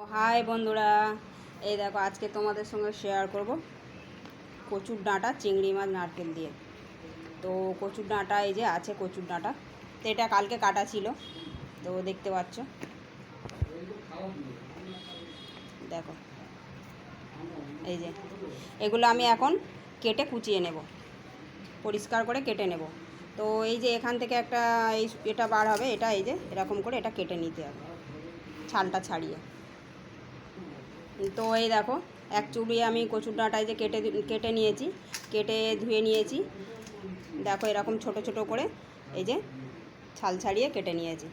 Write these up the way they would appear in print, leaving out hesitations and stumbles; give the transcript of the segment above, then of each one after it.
High বন্ধুরা, এই দেখো আজকে তোমাদের সঙ্গে শেয়ার করব কচুর ডাঁটা চিংড়ি মাছ নারকেল দিয়ে। তো কচুর ডাঁটা এই যে আছে কচুর ডাঁটা, তো এটা কালকে কাটা ছিল, তো দেখতে পাচ্ছ। দেখো এই যে এগুলো আমি এখন কেটে কুচিয়ে নেব, পরিষ্কার করে কেটে নেব। তো এই যে এখান থেকে একটা এটা বার হবে, এটা এই যে এরকম করে এটা কেটে নিতে হবে, ছালটা ছাড়িয়ে। তো এই দেখো এক চুড়ি আমি কচুর ডাঁটায় যে কেটে নিয়েছি, কেটে ধুয়ে নিয়েছি। দেখো এরকম ছোট ছোট করে এই যে ছাল ছাড়িয়ে কেটে নিয়েছি।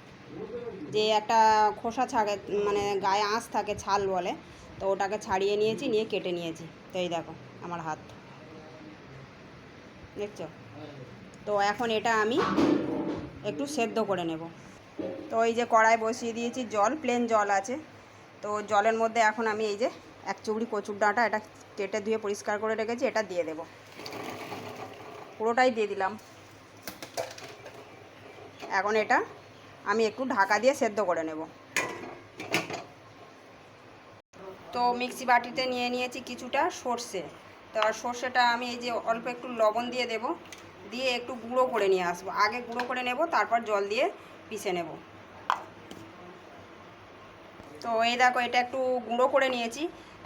যে একটা খোসা থাকে, মানে গায়ে আঁশ থাকে, ছাল বলে, তো ওটাকে ছাড়িয়ে নিয়েছি, নিয়ে কেটে নিয়েছি। তো এই দেখো আমার হাত, দেখছো? তো এখন এটা আমি একটু সেদ্ধ করে নেব। তো এই যে কড়াই বসিয়ে দিয়েছি, জল, প্লেন জল আছে। তো জলের মধ্যে এখন আমি এই যে এক চুবড়ি কচুর ডাঁটা, এটা কেটে ধুয়ে পরিষ্কার করে রেখেছি, এটা দিয়ে দেব। পুরোটাই দিয়ে দিলাম। এখন এটা আমি একটু ঢাকা দিয়ে সেদ্ধ করে নেব। তো মিক্সি বাটিতে নিয়ে নিয়েছি কিছুটা সর্ষে। তো সর্ষেটা আমি এই যে অল্প একটু লবণ দিয়ে দেব, দিয়ে একটু গুঁড়ো করে নিয়ে আসবো। আগে গুঁড়ো করে নেব, তারপর জল দিয়ে পিষে নেব। তো এই দেখো এটা একটু গুঁড়ো করে নিয়েছি।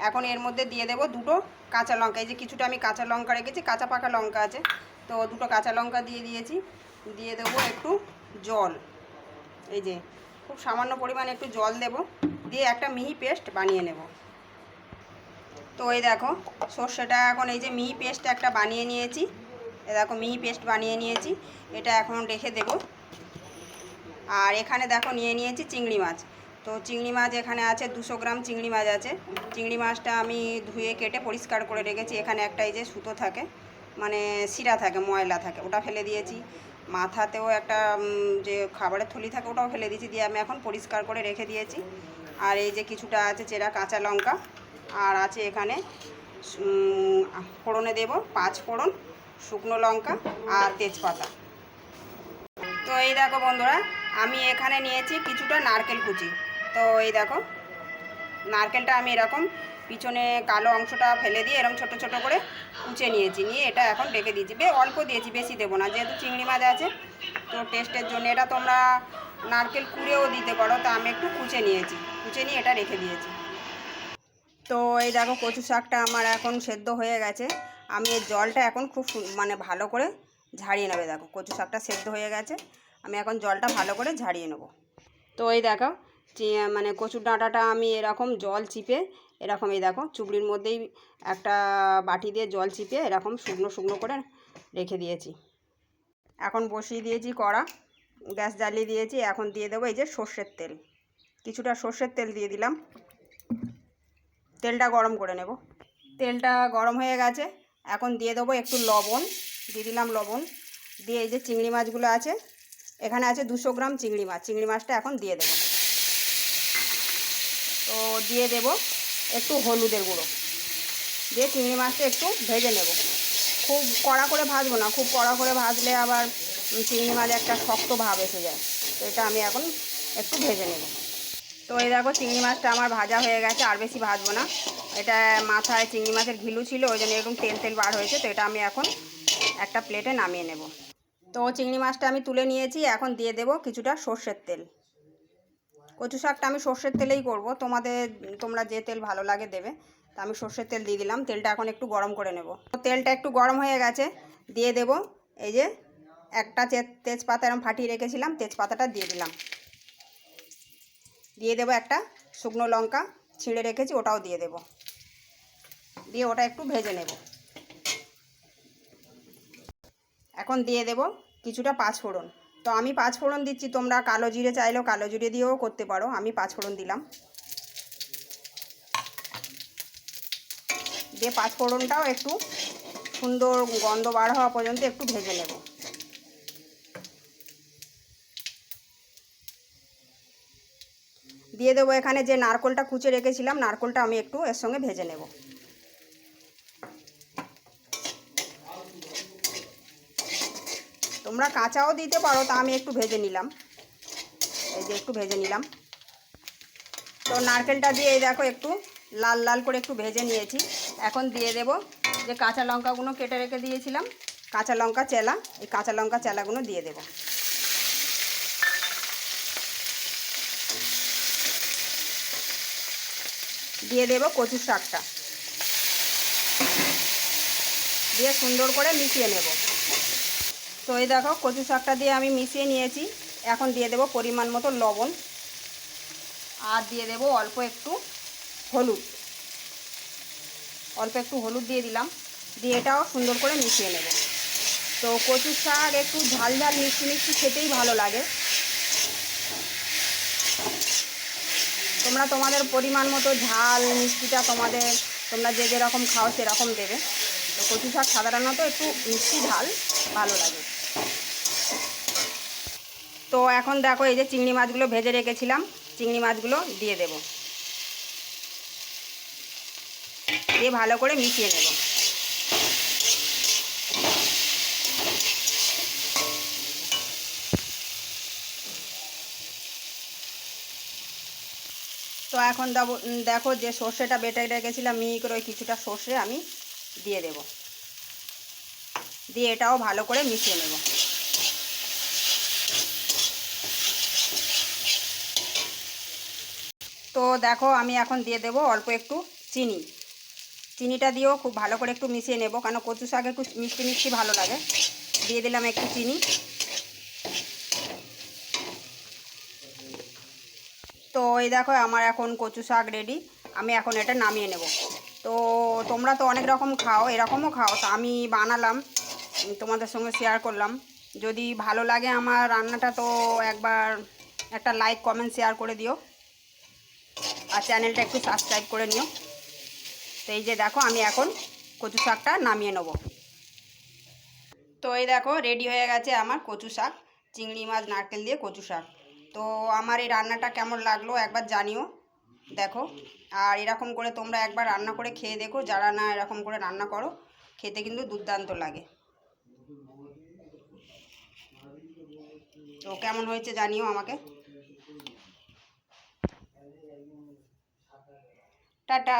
এখন এর মধ্যে দিয়ে দেব দুটো কাঁচা লঙ্কা। এই যে কিছুটা আমি কাঁচা লঙ্কা রেখেছি, কাঁচা পাকা লঙ্কা আছে, তো দুটো কাঁচা লঙ্কা দিয়ে দিয়েছি। দিয়ে দেবো একটু জল, এই যে খুব সামান্য পরিমাণে একটু জল দেব, দিয়ে একটা মিহি পেস্ট বানিয়ে নেব। তো এই দেখো সর্ষেটা এখন এই যে মিহি পেস্ট একটা বানিয়ে নিয়েছি। এই দেখো মিহি পেস্ট বানিয়ে নিয়েছি, এটা এখন রেখে দেব। আর এখানে দেখো নিয়ে নিয়েছি চিংড়ি মাছ। তো চিংড়ি মাছ এখানে আছে 200 গ্রাম চিংড়ি মাছ আছে। চিংড়ি মাছটা আমি ধুয়ে কেটে পরিষ্কার করে রেখেছি। এখানে একটা এই যে সুতো থাকে, মানে শিরা থাকে, ময়লা থাকে, ওটা ফেলে দিয়েছি। মাথাতেও একটা যে খাবারের থলি থাকে, ওটাও ফেলে দিয়েছি, দিয়ে আমি এখন পরিষ্কার করে রেখে দিয়েছি। আর এই যে কিছুটা আছে চেরা কাঁচা লঙ্কা, আর আছে এখানে ফোড়নে দেব 5 ফোড়ন, শুকনো লঙ্কা আর তেজপাতা। তো এই দেখো বন্ধুরা, আমি এখানে নিয়েছি কিছুটা নারকেল কুচি। তো এই দেখো নারকেলটা আমি এরকম পিছনে কালো অংশটা ফেলে দিয়ে এরকম ছোট ছোট করে কুচে নিয়েছি, নিয়ে এটা এখন রেখে দিয়েছি। অল্প দিয়েছি, বেশি দেবো না, যেহেতু চিংড়ি মাছ আছে তো টেস্টের জন্য। এটা তোমরা নারকেল কুড়েও দিতে পারো, তো আমি একটু কুচে নিয়েছি, কুচে নিয়ে এটা রেখে দিয়েছি। তো এই দেখো কচু শাকটা আমার এখন সেদ্ধ হয়ে গেছে। আমি এর জলটা এখন খুব মানে ভালো করে ঝাড়িয়ে নেবে। দেখো কচু শাকটা সেদ্ধ হয়ে গেছে, আমি এখন জলটা ভালো করে ঝাড়িয়ে নেব। তো এই দেখো মানে কচুর ডাঁটাটা আমি এরকম জল চিপে, এরকম এই দেখো চুবড়ির মধ্যেই একটা বাটি দিয়ে জল চিপে এরকম শুকনো শুকনো করে রেখে দিয়েছি। এখন বসিয়ে দিয়েছি কড়া, গ্যাস জ্বালিয়ে দিয়েছি। এখন দিয়ে দেবো এই যে সর্ষের তেল, কিছুটা সর্ষের তেল দিয়ে দিলাম। তেলটা গরম করে নেব। তেলটা গরম হয়ে গেছে, এখন দিয়ে দেবো একটু লবণ, দিয়ে দিলাম লবণ। দিয়ে এই যে চিংড়ি মাছগুলো আছে, এখানে আছে 200 গ্রাম চিংড়ি মাছ, চিংড়ি মাছটা এখন দিয়ে দেবো। তো দিয়ে দেব একটু হলুদের গুঁড়ো, দিয়ে চিংড়ি মাছটা একটু ভেজে নেব। খুব কড়া করে ভাজবো না, খুব কড়া করে ভাজলে আবার চিংড়ি মাছ একটা শক্ত ভাব এসে যায়। তো এটা আমি এখন একটু ভেজে নেব। তো এই দেখো চিংড়ি মাছটা আমার ভাজা হয়ে গেছে, আর বেশি ভাজবো না। এটা মাথায় চিংড়ি মাছের ঘিলু ছিল, ওই জন্য এরকম তেল তেল বার হয়েছে। তো এটা আমি এখন একটা প্লেটে নামিয়ে নেব। তো চিংড়ি মাছটা আমি তুলে নিয়েছি, এখন দিয়ে দেব কিছুটা সর্ষের তেল। কচু শাকটা আমি সর্ষের তেলেই করব, তোমরা যে তেল ভালো লাগে দেবে। তো আমি সর্ষের তেল দিয়ে দিলাম। তেলটা এখন একটু গরম করে নেব। তো তেলটা একটু গরম হয়ে গেছে, দিয়ে দেব এই যে একটা তেজপাতা এরকম ফাটিয়ে রেখেছিলাম, তেজপাতাটা দিয়ে দিলাম। দিয়ে দেব একটা শুকনো লঙ্কা ছিঁড়ে রেখেছি, ওটাও দিয়ে দেব। দিয়ে ওটা একটু ভেজে নেব। এখন দিয়ে দেব কিছুটা 5 ফোড়ন। তো আমি 5 ফোড়ন দিচ্ছি, তোমরা কালো জিরে চাইলেও কালো জিরে দিয়েও করতে পারো। আমি 5 ফোড়ন দিলাম। দিয়ে 5 ফোড়নটাও একটু সুন্দর গন্ধ বার হওয়া পর্যন্ত একটু ভেজে নেব। দিয়ে দেবো এখানে যে নারকেলটা কুচে রেখেছিলাম, নারকেলটা আমি একটু এর সঙ্গে ভেজে নেব। তোমরা কাঁচাও দিতে পারো, তা আমি একটু ভেজে নিলাম, এই যে একটু ভেজে নিলাম। তো তো নারকেলটা দিয়ে এই দেখো একটু লাল লাল করে একটু ভেজে নিয়েছি। এখন দিয়ে দেব যে কাঁচা লঙ্কাগুলো কেটে রেখে দিয়েছিলাম, কাঁচা লঙ্কা চেলা, এই কাঁচা লঙ্কা চেলাগুলো দিয়ে দেব। দিয়ে দেব কচু শাকটা, দিয়ে সুন্দর করে মিশিয়ে নেব। তো এই দেখো কচু শাকটা দিয়ে আমি মিশিয়ে নিয়েছি। এখন দিয়ে দেব পরিমাণ মতো লবণ, আর দিয়ে দেব অল্প একটু হলুদ, অল্প একটু হলুদ দিয়ে দিলাম। দিয়ে এটাও সুন্দর করে মিশিয়ে নেব। তো কচু শাক একটু ঝাল ঝাল মিষ্টি মিষ্টি খেতেই ভালো লাগে। তোমরা তোমাদের পরিমাণ মতো ঝাল মিষ্টিটা তোমরা যে যেরকম খাও সেরকম দেবে। তো কচু শাক সাধারণত একটু মিষ্টি ঝাল ভালো লাগে। তো এখন দেখো এই যে চিংড়ি মাছগুলো ভেজে রেখেছিলাম, চিংড়ি মাছগুলো দিয়ে দেব, দিয়ে ভালো করে মিশিয়ে নেব। তো এখন দেখো যে সর্ষেটা বেটে রেখেছিলাম মিহি করে, ওই কিছুটা সর্ষে আমি দিয়ে দেব, দিয়ে এটাও ভালো করে মিশিয়ে নেব। তো দেখো আমি এখন দিয়ে দেব অল্প একটু চিনি, চিনিটা দিয়েও খুব ভালো করে একটু মিশিয়ে নেব, কারণ কচু শাক একটু মিষ্টি মিষ্টি ভালো লাগে। দিয়ে দিলাম একটু চিনি। তো এই দেখো আমার এখন কচু শাক রেডি, আমি এখন এটা নামিয়ে নেব। তো তোমরা তো অনেক রকম খাও, এরকমও খাও, তো আমি বানালাম তোমাদের সঙ্গে শেয়ার করলাম। যদি ভালো লাগে আমার রান্নাটা তো একবার একটা লাইক কমেন্ট শেয়ার করে দিও, আর চ্যানেলটা একটু সাবস্ক্রাইব করে নিও। তো এই যে দেখো আমি এখন কচু শাকটা নামিয়ে নেব। তো এই দেখো রেডি হয়ে গেছে আমার কচু শাক, চিংড়ি মাছ নারকেল দিয়ে কচু শাক। তো আমার এই রান্নাটা কেমন লাগলো একবার জানিও। দেখো, আর এরকম করে তোমরা একবার রান্না করে খেয়ে দেখো, যারা না এরকম করে রান্না করো, খেতে কিন্তু দুর্দান্ত লাগে। তো কেমন হয়েছে জানিও আমাকে। টাটা।